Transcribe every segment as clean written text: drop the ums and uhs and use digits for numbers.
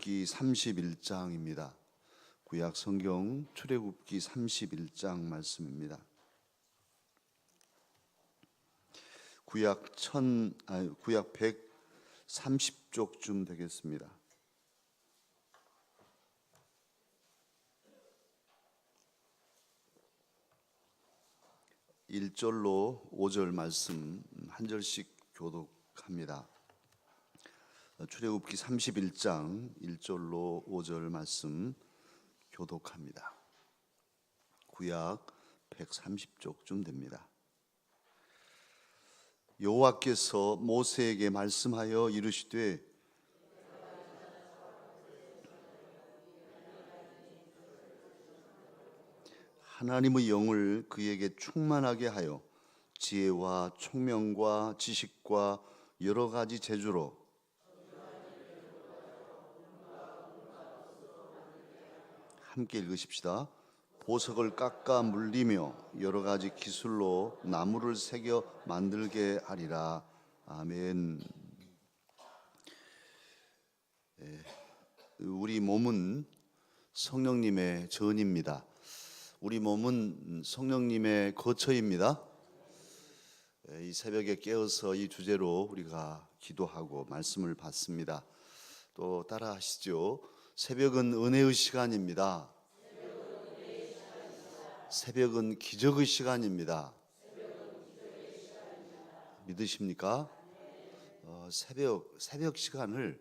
출애굽기 31장입니다. 구약 성경 출애굽기 31장 말씀입니다. 구약 130쪽쯤 되겠습니다. 1절로 5절 말씀 한 절씩 교독합니다. 출애굽기 31장 1절로 5절 말씀 교독합니다. 구약 130쪽쯤 됩니다. 여호와께서 모세에게 말씀하여 이르시되 하나님의 영을 그에게 충만하게 하여 지혜와 총명과 지식과 여러 가지 재주로 함께 읽으십시다. 보석을 깎아 물리며 여러 가지 기술로 나무를 새겨 만들게 하리라. 아멘. 우리 몸은 성령님의 전입니다. 우리 몸은 성령님의 거처입니다. 이 새벽에 깨어서 이 주제로 우리가 기도하고 말씀을 받습니다. 또 따라 하시죠. 새벽은 은혜의 시간입니다. 새벽은 기적의 시간입니다. 믿으십니까? 새벽 시간을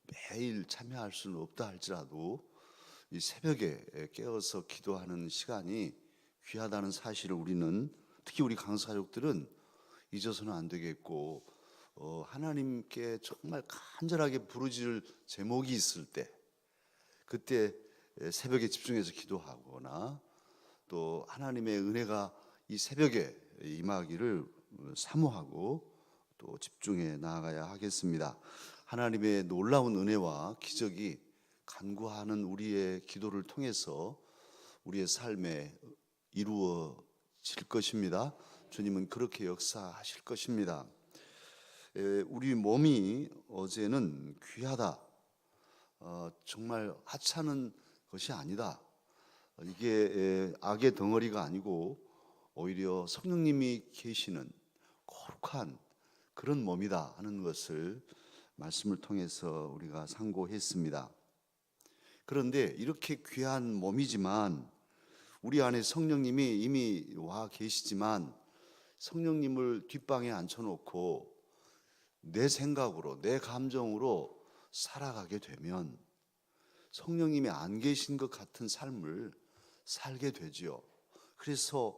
매일 참여할 수는 없다 할지라도 이 새벽에 깨어서 기도하는 시간이 귀하다는 사실을 우리는, 특히 우리 강사족들은 잊어서는 안 되겠고, 하나님께 정말 간절하게 부르짖을 제목이 있을 때, 그때 새벽에 집중해서 기도하거나 또 하나님의 은혜가 이 새벽에 임하기를 사모하고 또 집중해 나아가야 하겠습니다. 하나님의 놀라운 은혜와 기적이 간구하는 우리의 기도를 통해서 우리의 삶에 이루어질 것입니다. 주님은 그렇게 역사하실 것입니다. 우리 몸이 어제는 귀하다, 정말 하찮은 것이 아니다, 이게 악의 덩어리가 아니고 오히려 성령님이 계시는 거룩한 그런 몸이다 하는 것을 말씀을 통해서 우리가 상고했습니다. 그런데 이렇게 귀한 몸이지만 우리 안에 성령님이 이미 와 계시지만 성령님을 뒷방에 앉혀놓고 내 생각으로, 내 감정으로 살아가게 되면 성령님이 안 계신 것 같은 삶을 살게 되지요. 그래서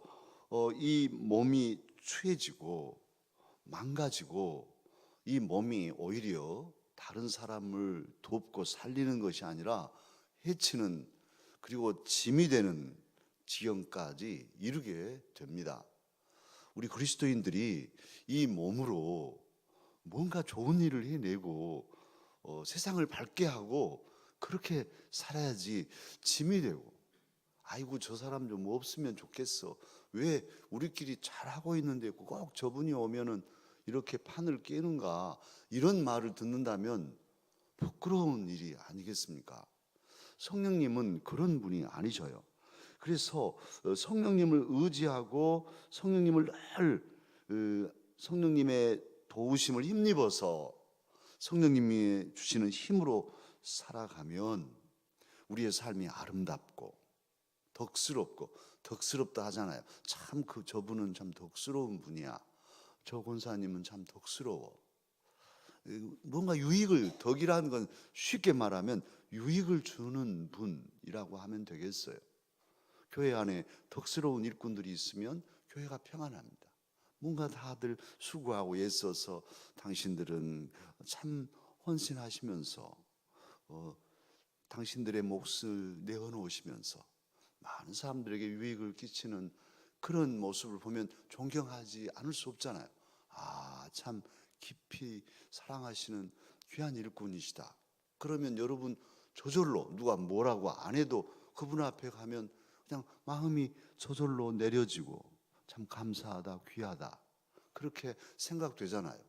이 몸이 추해지고 망가지고 이 몸이 오히려 다른 사람을 돕고 살리는 것이 아니라 해치는, 그리고 짐이 되는 지경까지 이르게 됩니다. 우리 그리스도인들이 이 몸으로 뭔가 좋은 일을 해내고 세상을 밝게 하고 그렇게 살아야지 짐이 되고, 아이고 저 사람 좀 없으면 좋겠어, 왜 우리끼리 잘하고 있는데 꼭 저분이 오면은 이렇게 판을 깨는가, 이런 말을 듣는다면 부끄러운 일이 아니겠습니까? 성령님은 그런 분이 아니셔요. 그래서 성령님을 의지하고 성령님을 늘 성령님의 도우심을 힘입어서 성령님이 주시는 힘으로 살아가면 우리의 삶이 아름답고 덕스럽고, 덕스럽다 하잖아요. 참 저분은 참 덕스러운 분이야, 저 권사님은 참 덕스러워. 뭔가 유익을, 덕이라는 건 쉽게 말하면 유익을 주는 분이라고 하면 되겠어요. 교회 안에 덕스러운 일꾼들이 있으면 교회가 평안합니다. 뭔가 다들 수고하고 애써서 당신들은 참 헌신하시면서 당신들의 몫을 내어놓으시면서 많은 사람들에게 유익을 끼치는 그런 모습을 보면 존경하지 않을 수 없잖아요. 참 깊이 사랑하시는 귀한 일꾼이시다. 그러면 여러분 저절로 누가 뭐라고 안 해도 그분 앞에 가면 그냥 마음이 저절로 내려지고 참 감사하다, 귀하다, 그렇게 생각되잖아요.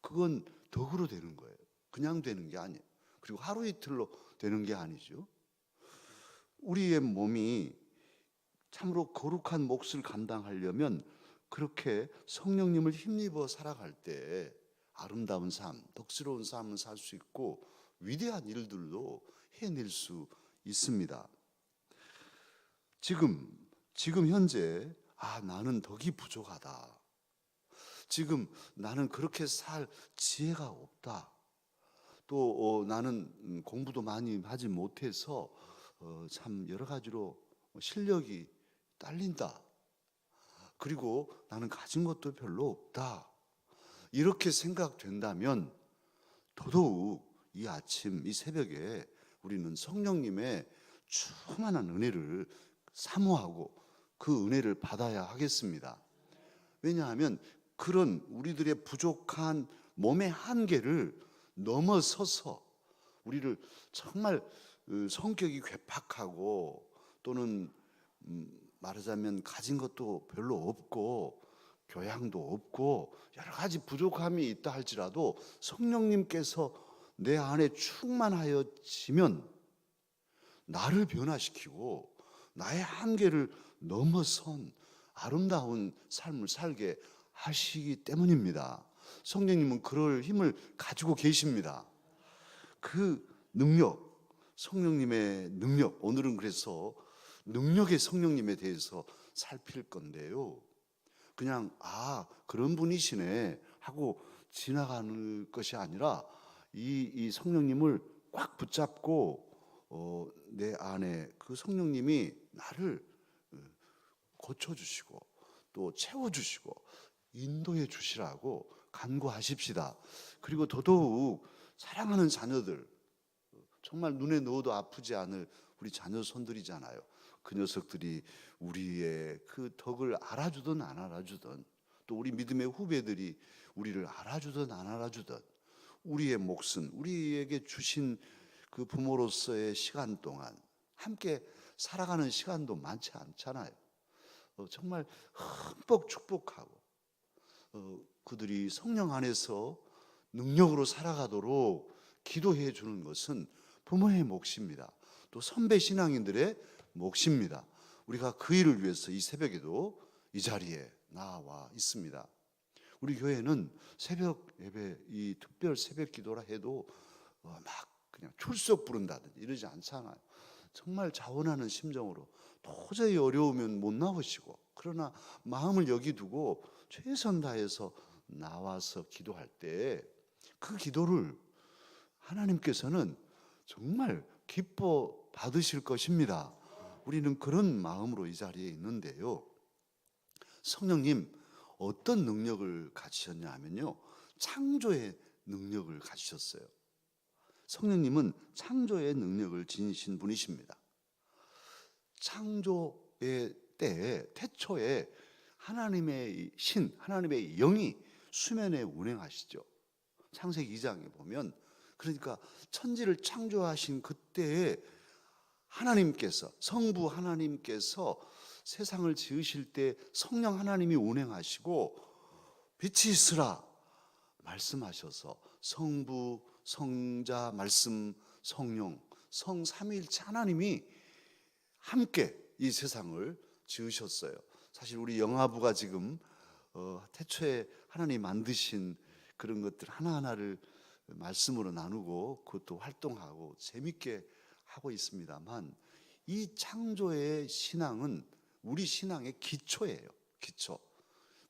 그건 덕으로 되는 거예요. 그냥 되는 게 아니에요. 그리고 하루 이틀로 되는 게 아니죠. 우리의 몸이 참으로 거룩한 몫을 감당하려면 그렇게 성령님을 힘입어 살아갈 때 아름다운 삶, 덕스러운 삶을 살 수 있고 위대한 일들도 해낼 수 있습니다. 지금 현재 나는 덕이 부족하다. 지금 나는 그렇게 살 지혜가 없다. 또 나는 공부도 많이 하지 못해서 참 여러 가지로 실력이 딸린다. 그리고 나는 가진 것도 별로 없다. 이렇게 생각된다면 더더욱 이 아침, 이 새벽에 우리는 성령님의 충만한 은혜를 사모하고 그 은혜를 받아야 하겠습니다. 왜냐하면 그런 우리들의 부족한 몸의 한계를 넘어서서 우리를 정말 성격이 괴팍하고 또는 말하자면 가진 것도 별로 없고 교양도 없고 여러 가지 부족함이 있다 할지라도 성령님께서 내 안에 충만하여지면 나를 변화시키고 나의 한계를 넘어선 아름다운 삶을 살게 하시기 때문입니다. 성령님은 그럴 힘을 가지고 계십니다. 그 능력, 성령님의 능력, 오늘은 그래서 능력의 성령님에 대해서 살필 건데요. 그냥 그런 분이시네 하고 지나가는 것이 아니라 이 성령님을 꽉 붙잡고 내 안에 그 성령님이 나를 고쳐주시고 또 채워주시고 인도해 주시라고 간구하십시다. 그리고 더더욱 사랑하는 자녀들, 정말 눈에 넣어도 아프지 않을 우리 자녀 손들이잖아요. 그 녀석들이 우리의 그 덕을 알아주든 안 알아주든, 또 우리 믿음의 후배들이 우리를 알아주든 안 알아주든, 우리의 몫은 우리에게 주신 그 부모로서의 시간 동안 함께 살아가는 시간도 많지 않잖아요. 정말 흠뻑 축복하고 그들이 성령 안에서 능력으로 살아가도록 기도해 주는 것은 부모의 몫입니다. 또 선배 신앙인들의 몫입니다. 우리가 그 일을 위해서 이 새벽에도 이 자리에 나와 있습니다. 우리 교회는 새벽 예배, 이 특별 새벽 기도라 해도 막 그냥 출석 부른다든지 이러지 않잖아요. 정말 자원하는 심정으로 도저히 어려우면 못 나오시고, 그러나 마음을 여기 두고 최선 다해서 나와서 기도할 때 그 기도를 하나님께서는 정말 기뻐 받으실 것입니다. 우리는 그런 마음으로 이 자리에 있는데요. 성령님 어떤 능력을 가지셨냐 하면요, 창조의 능력을 가지셨어요. 성령님은 창조의 능력을 지니신 분이십니다. 창조의 때에 태초에 하나님의 신, 하나님의 영이 수면에 운행하시죠. 창세기 2장에 보면, 그러니까 천지를 창조하신 그때에 하나님께서, 성부 하나님께서 세상을 지으실 때 성령 하나님이 운행하시고 빛이 있으라 말씀하셔서 성부, 성자, 말씀, 성령, 성삼위일체 하나님이 함께 이 세상을 지으셨어요. 사실 우리 영화부가 지금 태초에 하나님 만드신 그런 것들 하나하나를 말씀으로 나누고 그것도 활동하고 재밌게 하고 있습니다만, 이 창조의 신앙은 우리 신앙의 기초예요. 기초.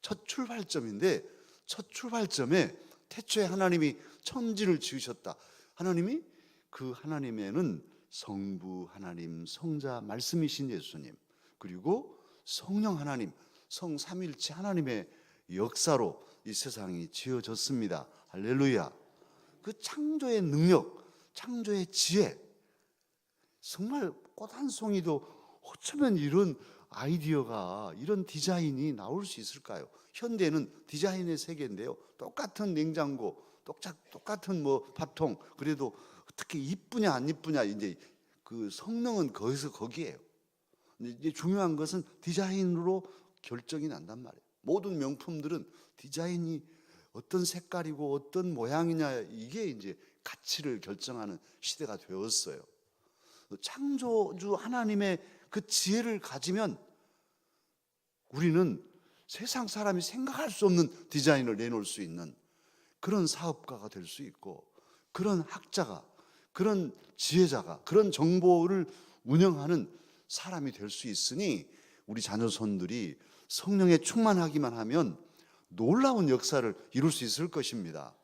첫 출발점인데, 첫 출발점에 태초에 하나님이 천지를 지으셨다. 하나님이, 그 하나님에는 성부 하나님, 성자 말씀이신 예수님, 그리고 성령 하나님, 성삼일체 하나님의 역사로 이 세상이 지어졌습니다. 할렐루야. 그 창조의 능력, 창조의 지혜, 정말 꽃 한 송이도 어쩌면 이런 아이디어가, 이런 디자인이 나올 수 있을까요? 현대는 디자인의 세계인데요, 똑같은 냉장고, 똑같은 밥통, 그래도 어떻게 이쁘냐 안 이쁘냐, 이제 그 성능은 거기서 거기에요. 이제 중요한 것은 디자인으로 결정이 난단 말이에요. 모든 명품들은 디자인이 어떤 색깔이고 어떤 모양이냐, 이게 이제 가치를 결정하는 시대가 되었어요. 창조주 하나님의 그 지혜를 가지면 우리는 세상 사람이 생각할 수 없는 디자인을 내놓을 수 있는 그런 사업가가 될 수 있고, 그런 학자가, 그런 지혜자가, 그런 정보를 운영하는 사람이 될 수 있으니 우리 자녀손들이 성령에 충만하기만 하면 놀라운 역사를 이룰 수 있을 것입니다.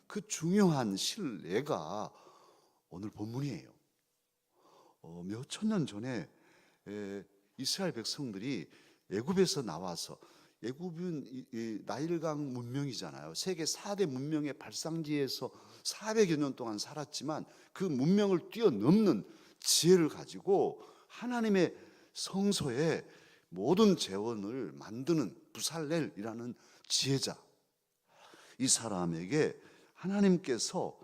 그 중요한 신뢰가 오늘 본문이에요. 몇 천 년 전에 이스라엘 백성들이 애굽에서 나와서, 애굽은 나일강 문명이잖아요. 세계 4대 문명의 발상지에서 400여 년 동안 살았지만 그 문명을 뛰어넘는 지혜를 가지고 하나님의 성소에 모든 재원을 만드는 부살렐이라는 지혜자, 이 사람에게 하나님께서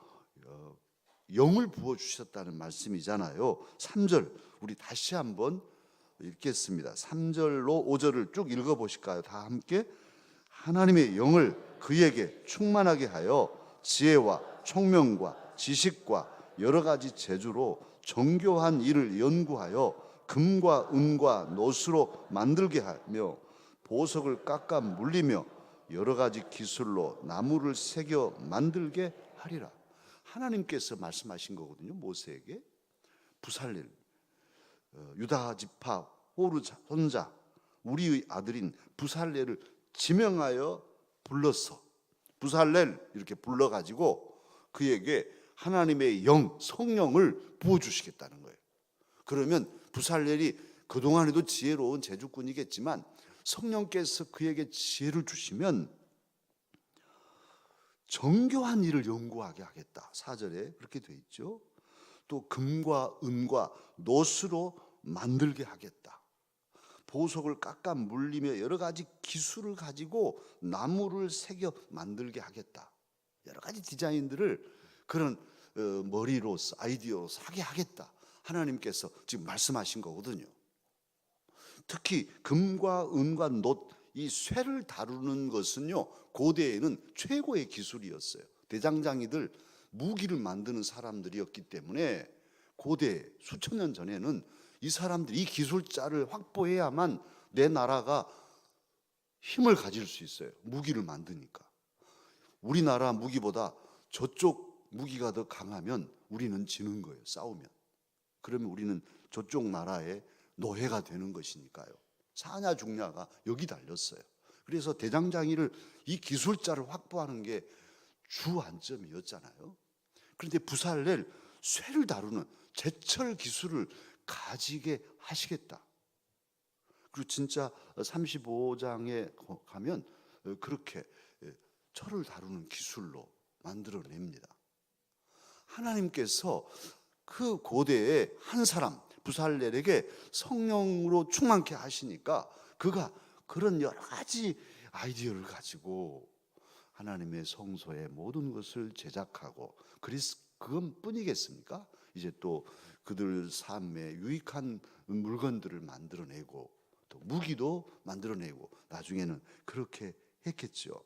영을 부어주셨다는 말씀이잖아요. 3절 우리 다시 한번 읽겠습니다. 3절로 5절을 쭉 읽어보실까요? 다 함께. 하나님의 영을 그에게 충만하게 하여 지혜와 총명과 지식과 여러 가지 재주로 정교한 일을 연구하여 금과 은과 노수로 만들게 하며 보석을 깎아 물리며 여러 가지 기술로 나무를 새겨 만들게 하리라. 하나님께서 말씀하신 거거든요. 모세에게. 부살렐, 유다 지파 호르 손자 우리의 아들인 부살렐을 지명하여 불렀어. 부살렐 이렇게 불러가지고 그에게 하나님의 영, 성령을 부어주시겠다는 거예요. 그러면 부살렐이 그동안에도 지혜로운 제주꾼이겠지만 성령께서 그에게 지혜를 주시면 정교한 일을 연구하게 하겠다. 4절에 그렇게 돼 있죠. 또 금과 은과 노수로 만들게 하겠다. 보석을 깎아 물리며 여러 가지 기술을 가지고 나무를 새겨 만들게 하겠다. 여러 가지 디자인들을 그런 머리로서, 아이디어로서 하게 하겠다. 하나님께서 지금 말씀하신 거거든요. 특히 금과 은과 노, 이 쇠를 다루는 것은요, 고대에는 최고의 기술이었어요. 대장장이들, 무기를 만드는 사람들이었기 때문에 고대 수천 년 전에는 이 사람들이 이 기술자를 확보해야만 내 나라가 힘을 가질 수 있어요. 무기를 만드니까. 우리나라 무기보다 저쪽 무기가 더 강하면 우리는 지는 거예요. 싸우면. 그러면 우리는 저쪽 나라의 노예가 되는 것이니까요. 사냐 죽냐가 여기 달렸어요. 그래서 대장장이를, 이 기술자를 확보하는 게 주 안점이었잖아요. 그런데 부살렐, 쇠를 다루는 제철 기술을 가지게 하시겠다. 그리고 진짜 35장에 가면 그렇게 철을 다루는 기술로 만들어냅니다. 하나님께서 그 고대의 한 사람 부살렐에게 성령으로 충만케 하시니까 그가 그런 여러 가지 아이디어를 가지고 하나님의 성소의 모든 것을 제작하고, 그것뿐이겠습니까? 이제 또 그들 삶에 유익한 물건들을 만들어내고 또 무기도 만들어내고 나중에는 그렇게 했겠죠.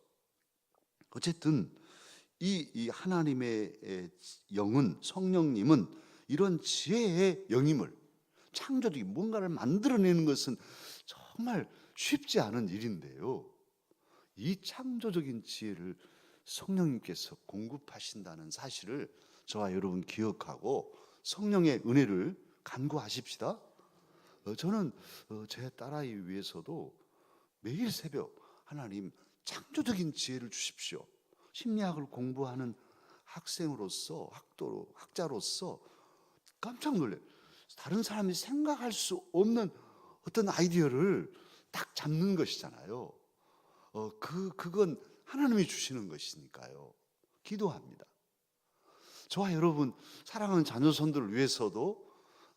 어쨌든 이 하나님의 영은, 성령님은 이런 지혜의 영임을, 창조적인 뭔가를 만들어내는 것은 정말 쉽지 않은 일인데요, 이 창조적인 지혜를 성령님께서 공급하신다는 사실을 저와 여러분 기억하고 성령의 은혜를 간구하십시다. 저는 제 딸아이 위해서도 매일 새벽 하나님 창조적인 지혜를 주십시오. 심리학을 공부하는 학생으로서, 학자로서 깜짝 놀래요. 다른 사람이 생각할 수 없는 어떤 아이디어를 딱 잡는 것이잖아요. 그건 하나님이 주시는 것이니까요. 기도합니다. 저와 여러분 사랑하는 자녀손들을 위해서도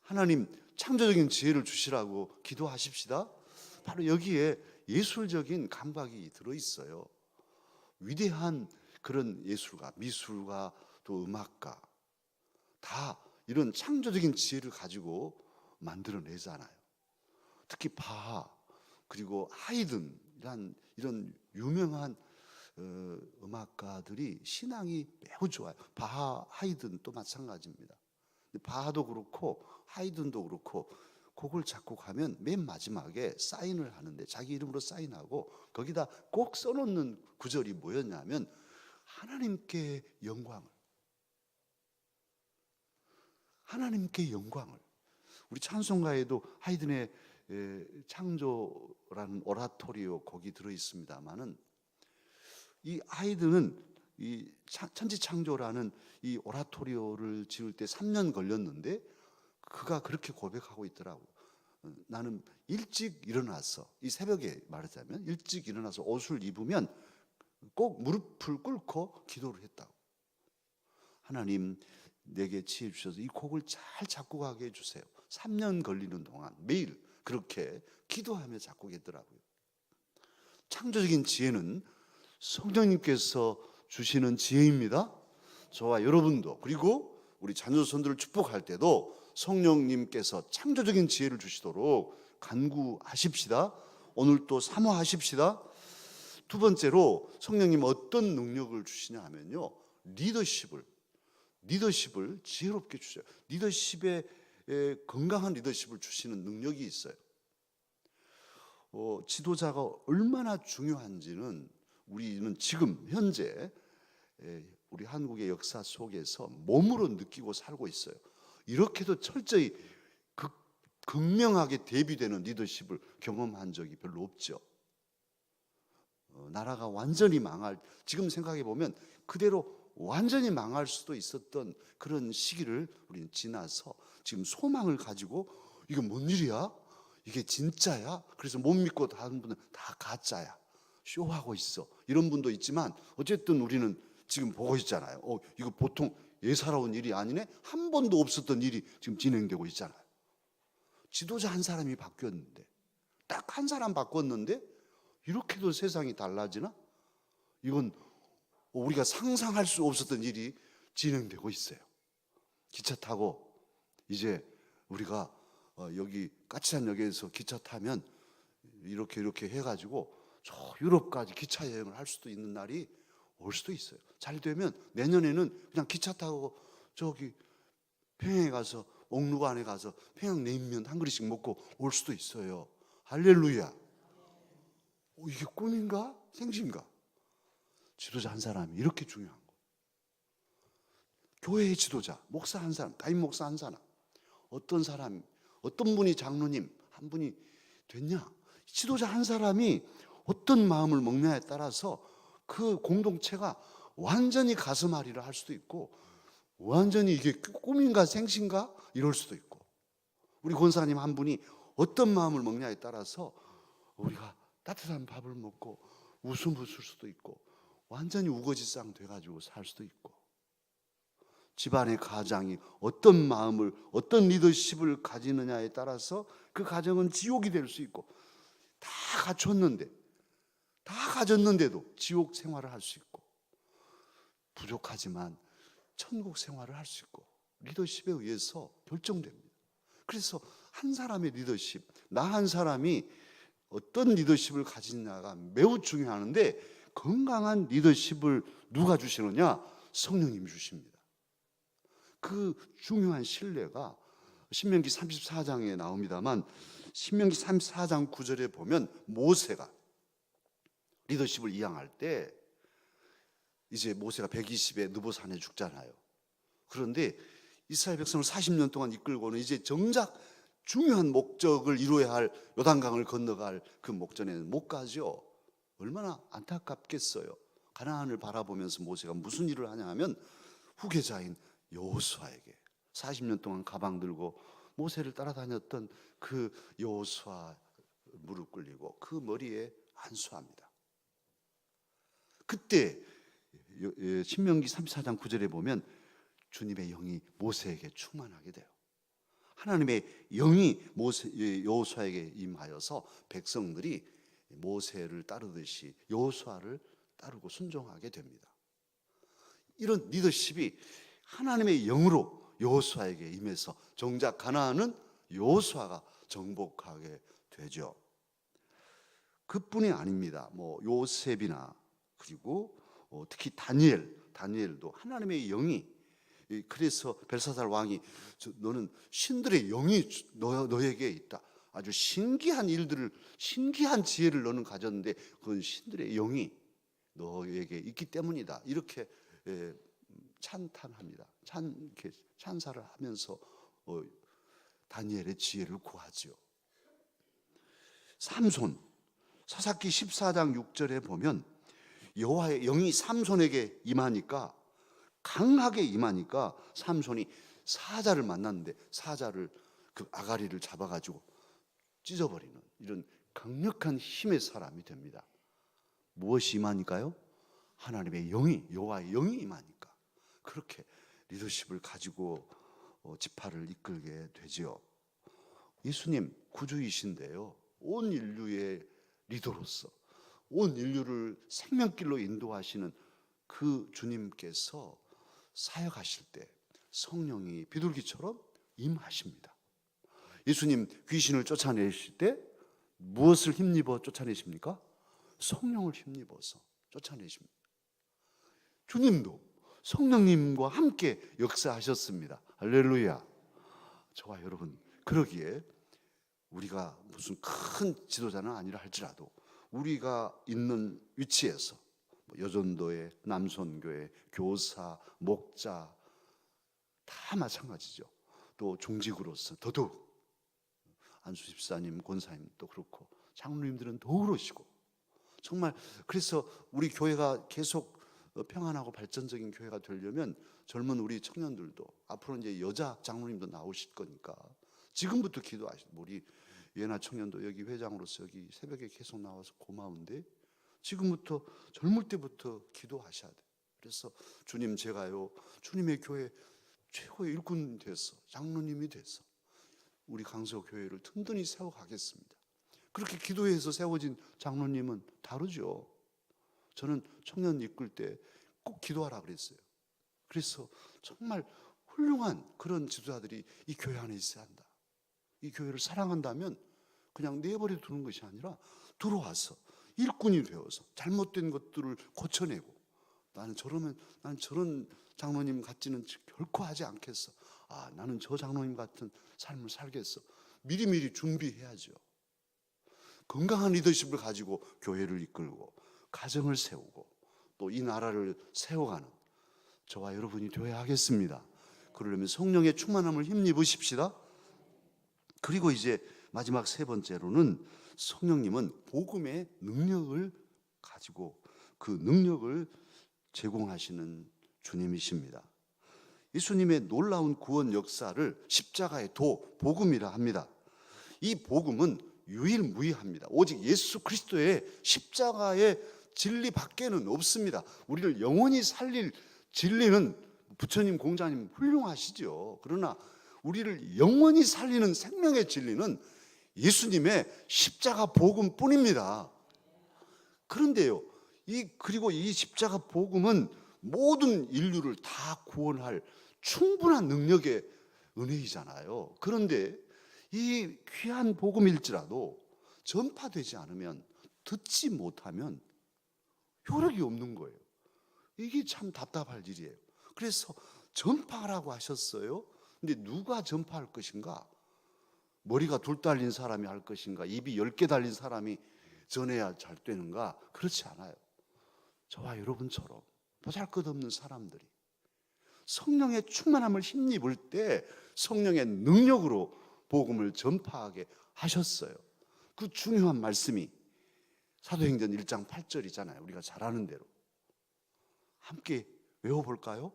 하나님 창조적인 지혜를 주시라고 기도하십시다. 바로 여기에 예술적인 감각이 들어있어요. 위대한 그런 예술가, 미술가, 또 음악가 다 이런 창조적인 지혜를 가지고 만들어내잖아요. 특히 바하, 그리고 하이든이란 이런 유명한 음악가들이 신앙이 매우 좋아요. 바하, 하이든 또 마찬가지입니다. 바하도 그렇고 하이든도 그렇고 곡을 작곡하면 맨 마지막에 사인을 하는데 자기 이름으로 사인하고 거기다 꼭 써놓는 구절이 뭐였냐면 하나님께 영광을, 하나님께 영광을. 우리 찬송가에도 하이든의 창조라는 오라토리오 곡이 들어 있습니다만은 이 하이든은 이 천지창조라는 이 오라토리오를 지을 때 3년 걸렸는데 그가 그렇게 고백하고 있더라고요. 나는 일찍 일어나서, 이 새벽에 말하자면 일찍 일어나서 옷을 입으면 꼭 무릎을 꿇고 기도를 했다고. 하나님, 내게 지혜 주셔서 이 곡을 잘 작곡하게 해주세요. 3년 걸리는 동안 매일 그렇게 기도하며 작곡했더라고요. 창조적인 지혜는 성령님께서 주시는 지혜입니다. 저와 여러분도, 그리고 우리 자녀손들을 축복할 때도 성령님께서 창조적인 지혜를 주시도록 간구하십시다. 오늘 또 사모하십시다. 두 번째로 성령님 어떤 능력을 주시냐 하면요, 리더십을 지혜롭게 주셔요. 리더십에 건강한 리더십을 주시는 능력이 있어요. 지도자가 얼마나 중요한지는 우리는 지금 현재 우리 한국의 역사 속에서 몸으로 느끼고 살고 있어요. 이렇게도 철저히 극명하게 대비되는 리더십을 경험한 적이 별로 없죠. 나라가 완전히 망할, 지금 생각해 보면 그대로 완전히 망할 수도 있었던 그런 시기를 우리는 지나서 지금 소망을 가지고 이게 뭔 일이야? 이게 진짜야? 그래서 못 믿고 다른 분은 다 가짜야, 쇼하고 있어, 이런 분도 있지만 어쨌든 우리는 지금 보고 있잖아요. 이거 보통 예사로운 일이 아니네? 한 번도 없었던 일이 지금 진행되고 있잖아요. 지도자 한 사람이 바뀌었는데, 딱 한 사람 바꿨는데 이렇게도 세상이 달라지나? 이건 우리가 상상할 수 없었던 일이 진행되고 있어요. 기차 타고 이제 우리가 여기 까치산역에서 기차 타면 이렇게 해가지고 저 유럽까지 기차 여행을 할 수도 있는 날이 올 수도 있어요. 잘 되면 내년에는 그냥 기차 타고 저기 평양에 가서 옥루관에 가서 평양 냉면 한 그릇씩 먹고 올 수도 있어요. 할렐루야. 이게 꿈인가? 생신가? 지도자 한 사람이 이렇게 중요한 거. 교회의 지도자, 목사 한 사람, 담임 목사 한 사람, 어떤 사람, 어떤 분이 장로님 한 분이 됐냐? 지도자 한 사람이 어떤 마음을 먹냐에 따라서 그 공동체가 완전히 가슴앓이를 할 수도 있고, 완전히 이게 꿈인가 생신가 이럴 수도 있고, 우리 권사님 한 분이 어떤 마음을 먹냐에 따라서 우리가 따뜻한 밥을 먹고 웃음 웃을 수도 있고 완전히 우거지상 돼가지고 살 수도 있고, 집안의 가장이 어떤 마음을, 어떤 리더십을 가지느냐에 따라서 그 가정은 지옥이 될 수 있고, 다 가졌는데도 지옥 생활을 할 수 있고, 부족하지만 천국 생활을 할 수 있고, 리더십에 의해서 결정됩니다. 그래서 한 사람의 리더십, 나 한 사람이 어떤 리더십을 가지느냐가 매우 중요한데, 건강한 리더십을 누가 주시느냐? 성령님이 주십니다. 그 중요한 신뢰가 신명기 34장에 나옵니다만, 신명기 34장 9절에 보면 모세가 리더십을 이양할 때, 이제 모세가 120에 느보산에 죽잖아요. 그런데 이스라엘 백성을 40년 동안 이끌고는 이제 정작 중요한 목적을 이루어야 할 요단강을 건너갈 그 목전에는 못 가죠. 얼마나 안타깝겠어요. 가나안을 바라보면서 모세가 무슨 일을 하냐 하면 후계자인 여호수아에게 40년 동안 가방 들고 모세를 따라다녔던 그 여호수아 무릎 꿇리고 그 머리에 안수합니다. 그때 신명기 34장 9절에 보면 주님의 영이 모세에게 충만하게 돼요. 하나님의 영이 여호수아에게 임하여서 백성들이 모세를 따르듯이 여호수아를 따르고 순종하게 됩니다. 이런 리더십이 하나님의 영으로 여호수아에게 임해서 정작 가나안은 여호수아가 정복하게 되죠. 그뿐이 아닙니다. 요셉이나 그리고 특히 다니엘도 하나님의 영이 그래서 벨사살 왕이 너는 신들의 영이 너에게 있다. 아주 신기한 일들을, 신기한 지혜를 너는 가졌는데 그건 신들의 영이 너에게 있기 때문이다. 이렇게 찬탄합니다. 찬사를 하면서 다니엘의 지혜를 구하지요. 삼손, 사사기 14장 6절에 보면 여호와의 영이 삼손에게 임하니까, 강하게 임하니까 삼손이 사자를 만났는데 사자를, 그 아가리를 잡아가지고 찢어버리는 이런 강력한 힘의 사람이 됩니다. 무엇이 임하니까요? 하나님의 영이, 여호와의 영이 임하니까 그렇게 리더십을 가지고 지파를 이끌게 되지요. 예수님 구주이신데요, 온 인류의 리더로서 온 인류를 생명길로 인도하시는 그 주님께서 사역하실 때 성령이 비둘기처럼 임하십니다. 예수님 귀신을 쫓아내실 때 무엇을 힘입어 쫓아내십니까? 성령을 힘입어서 쫓아내십니다. 주님도 성령님과 함께 역사하셨습니다. 할렐루야. 저와 여러분, 그러기에 우리가 무슨 큰 지도자는 아니라 할지라도 우리가 있는 위치에서 여전도회, 남선교회, 교사, 목자 다 마찬가지죠. 또 종직으로서 더더욱 안수 집사님, 권사님도 그렇고 장로님들은 더 그러시고, 정말 그래서 우리 교회가 계속 평안하고 발전적인 교회가 되려면 젊은 우리 청년들도, 앞으로 이제 여자 장로님도 나오실 거니까 지금부터 기도하시고, 우리 예나 청년도 여기 회장으로서 여기 새벽에 계속 나와서 고마운데 지금부터 젊을 때부터 기도하셔야 돼요. 그래서 주님, 제가요 주님의 교회 최고의 일꾼 돼서, 장로님이 돼서 우리 강서교회를 든든히 세워가겠습니다. 그렇게 기도해서 세워진 장로님은 다르죠. 저는 청년 이끌 때 꼭 기도하라 그랬어요. 그래서 정말 훌륭한 그런 지도자들이 이 교회 안에 있어야 한다. 이 교회를 사랑한다면 그냥 내버려 두는 것이 아니라 들어와서 일꾼이 되어서 잘못된 것들을 고쳐내고, 나는 저런 장로님 같지는 결코 하지 않겠어. 나는 저 장로님 같은 삶을 살겠어. 미리미리 준비해야죠. 건강한 리더십을 가지고 교회를 이끌고 가정을 세우고 또 이 나라를 세워가는 저와 여러분이 되어야 하겠습니다. 그러려면 성령의 충만함을 힘입으십시다. 그리고 이제 마지막 세 번째로는 성령님은 복음의 능력을 가지고 그 능력을 제공하시는 주님이십니다. 예수님의 놀라운 구원 역사를 십자가의 도, 복음이라 합니다. 이 복음은 유일무이합니다. 오직 예수 그리스도의 십자가의 진리 밖에는 없습니다. 우리를 영원히 살릴 진리는 부처님, 공자님 훌륭하시죠. 그러나 우리를 영원히 살리는 생명의 진리는 예수님의 십자가 복음뿐입니다. 그런데요, 그리고 이 십자가 복음은 모든 인류를 다 구원할 충분한 능력의 은혜이잖아요. 그런데 이 귀한 복음일지라도 전파되지 않으면, 듣지 못하면 효력이 없는 거예요. 이게 참 답답할 일이에요. 그래서 전파하라고 하셨어요. 근데 누가 전파할 것인가? 머리가 둘 달린 사람이 할 것인가? 입이 10개 달린 사람이 전해야 잘 되는가? 그렇지 않아요. 저와 여러분처럼 보잘것없는 사람들이 성령의 충만함을 힘입을 때 성령의 능력으로 복음을 전파하게 하셨어요. 그 중요한 말씀이 사도행전 1장 8절이잖아요. 우리가 잘 아는 대로. 함께 외워볼까요?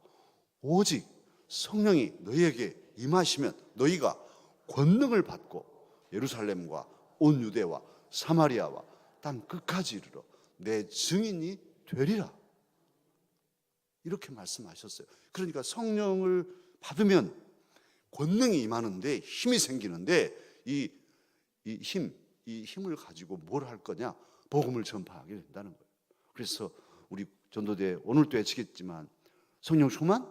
오직 성령이 너희에게 임하시면 너희가 권능을 받고 예루살렘과 온 유대와 사마리아와 땅 끝까지 이르러 내 증인이 되리라. 이렇게 말씀하셨어요. 그러니까 성령을 받으면 권능이 임하는데, 힘이 생기는데 이 힘을 가지고 뭘 할 거냐? 복음을 전파하게 된다는 거예요. 그래서 우리 전도대 오늘도 외치겠지만 성령 충만,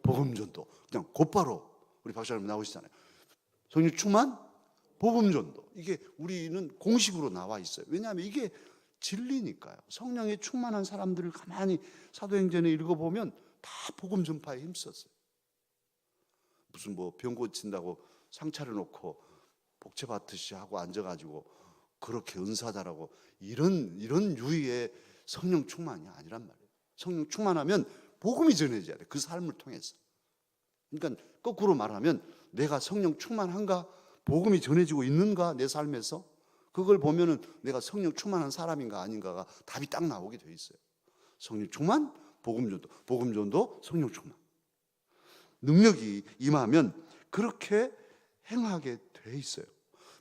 복음 전도. 그냥 곧바로 우리 박사님 나오시잖아요. 성령 충만, 복음 전도. 이게 우리는 공식으로 나와 있어요. 왜냐하면 이게 진리니까요. 성령에 충만한 사람들을 가만히 사도행전에 읽어보면 다 복음 전파에 힘썼어요. 무슨 뭐 병 고친다고 상 차려놓고 복채 받듯이 하고 앉아가지고 그렇게 은사자라고 이런 유의의 성령 충만이 아니란 말이에요. 성령 충만하면 복음이 전해져야 돼. 그 삶을 통해서. 그러니까 거꾸로 말하면 내가 성령 충만한가? 복음이 전해지고 있는가? 내 삶에서? 그걸 보면은 내가 성령 충만한 사람인가 아닌가가 답이 딱 나오게 돼 있어요. 성령 충만, 복음 전도, 복음 전도, 성령 충만. 능력이 임하면 그렇게 행하게 돼 있어요.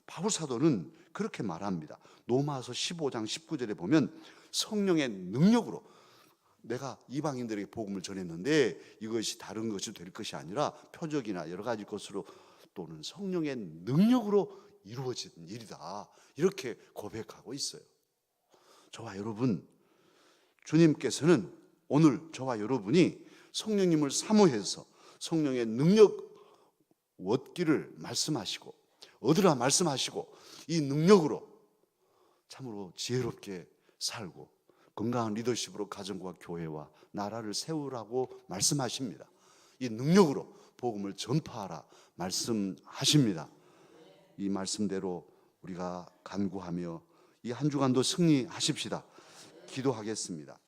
바울 사도는 그렇게 말합니다. 로마서 15장 19절에 보면 성령의 능력으로 내가 이방인들에게 복음을 전했는데 이것이 다른 것이 될 것이 아니라 표적이나 여러 가지 것으로 또는 성령의 능력으로 이루어진 일이다. 이렇게 고백하고 있어요. 저와 여러분, 주님께서는 오늘 저와 여러분이 성령님을 사모해서 성령의 능력 얻기를 말씀하시고 얻으라 말씀하시고 이 능력으로 참으로 지혜롭게 살고 건강한 리더십으로 가정과 교회와 나라를 세우라고 말씀하십니다. 이 능력으로 복음을 전파하라 말씀하십니다. 이 말씀대로 우리가 간구하며 이 한 주간도 승리하십시다. 기도하겠습니다.